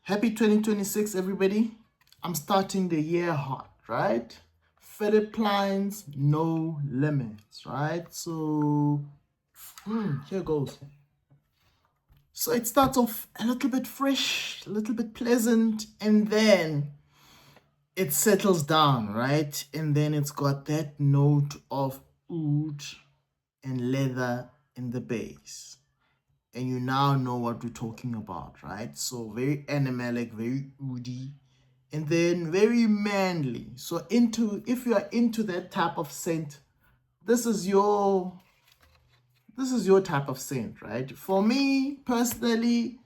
Happy 2026, everybody. I'm starting the year hot, right? Philip Plein's No Limits, right? So, here goes. So it starts off a little bit fresh, a little bit pleasant, and then it settles down, right? And then it's got that note of oud and leather in the base. And you now know what we're talking about, right? So very animalic, very woody, and then very manly. So if you are into that type of scent, this is your type of scent, right? For me personally,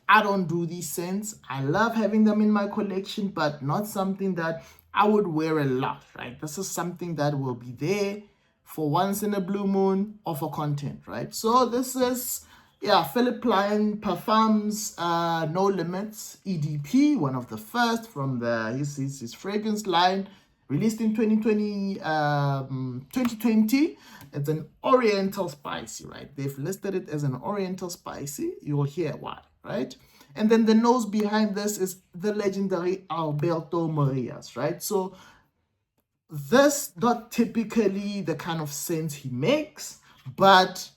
I don't do these scents. I love having them in my collection, but not something that I would wear a lot, right? This is something that will be there for once in a blue moon or for content, right? So this is, Philip Plein Perfumes No Limits EDP, one of the first from his fragrance line, released in 2020. It's an oriental spicy, right? They've listed it as an oriental spicy. You'll hear why, right? And then the nose behind this is the legendary Alberto Marias, right? So this not typically the kind of scent he makes, but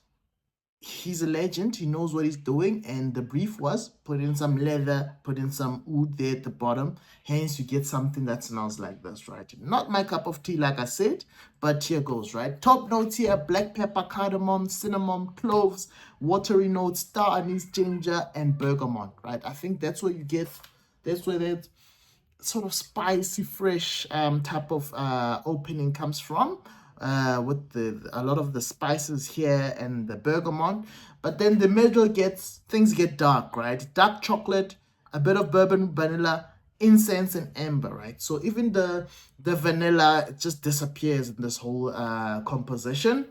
he's a legend. He knows what he's doing, and the brief was put in some leather, put in some oud there at the bottom. Hence, you get something that smells like this, right? Not my cup of tea, like I said, but here goes, right? Top notes here: black pepper, cardamom, cinnamon, cloves, watery notes, star anise, ginger, and bergamot, right? I think that's where you get. That's where that sort of spicy, fresh type of opening comes from, with a lot of the spices here and the bergamot. But then the middle things get dark, right? Dark chocolate, a bit of bourbon, vanilla, incense, and amber, right? So even the vanilla, it just disappears in this whole composition.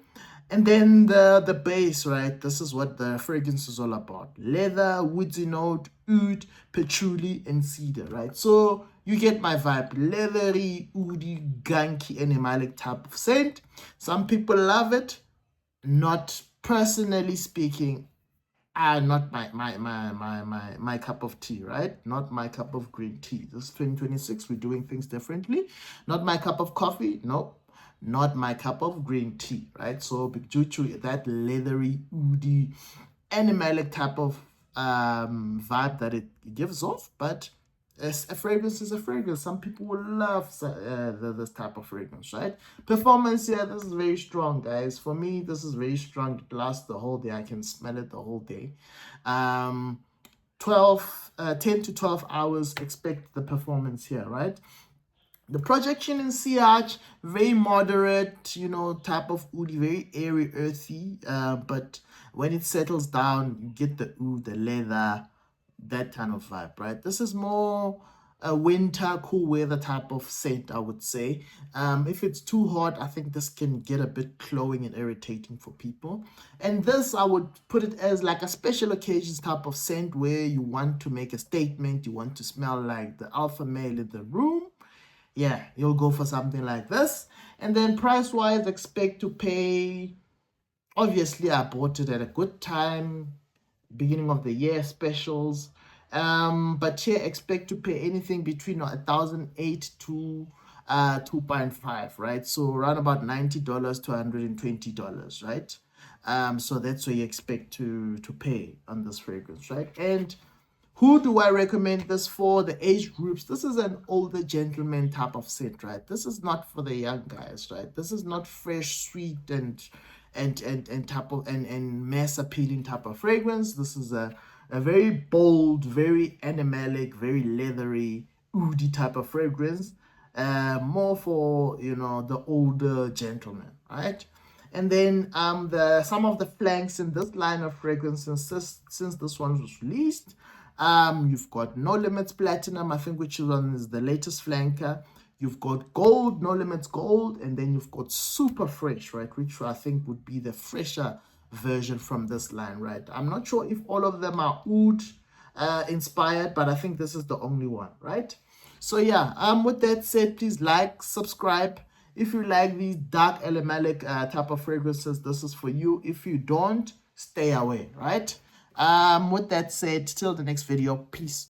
And then the base, right? This is what the fragrance is all about: leather, woodsy note, oud, patchouli, and cedar, right? So you get my vibe: leathery, woody, gunky, animalic type of scent. Some people love it. Not personally speaking, not my cup of tea, right? Not my cup of green tea. This is 2026. We're doing things differently. Not my cup of coffee. Nope. Not my cup of green tea, right? So due to that leathery, woody, animalic type of vibe that it gives off, but as a fragrance is a fragrance. Some people will love this type of fragrance, right? Performance, yeah, this is very strong, guys. For me, this is very strong. It lasts the whole day. I can smell it the whole day. 10 to 12 hours, expect the performance here, right? The projection in CH, very moderate, type of oud, very airy, earthy. But when it settles down, you get the oud, the leather, that kind of vibe, right? This is more a winter, cool weather type of scent, I would say. If it's too hot, I think this can get a bit cloying and irritating for people. And this, I would put it as like a special occasions type of scent where you want to make a statement, you want to smell like the alpha male in the room. Yeah, you'll go for something like this. And then price-wise, expect to pay, obviously I bought it at a good time, beginning of the year specials. But here expect to pay anything between 1,008 to 2.5, right? So around about $90 to $120, right? So that's what you expect to pay on this fragrance, right? And who do I recommend this for? The age groups. This is an older gentleman type of scent, right? This is not for the young guys, right? This is not fresh, sweet, and type of and mass appealing type of fragrance. This is a very bold, very animalic, very leathery, oudy type of fragrance. More for the older gentleman, right? And then some of the flanks in this line of fragrances since this one was released. You've got No Limits Platinum, I think, which is the latest flanker. You've got Gold, No Limits Gold, and then you've got Super Fresh, right, which I think would be the fresher version from this line, right? I'm not sure if all of them are oud inspired, but I think this is the only one, right? So yeah, with that said, please like, subscribe. If you like these dark animalic type of fragrances, this is for you. If you don't, stay away, right? With that said, till the next video, peace.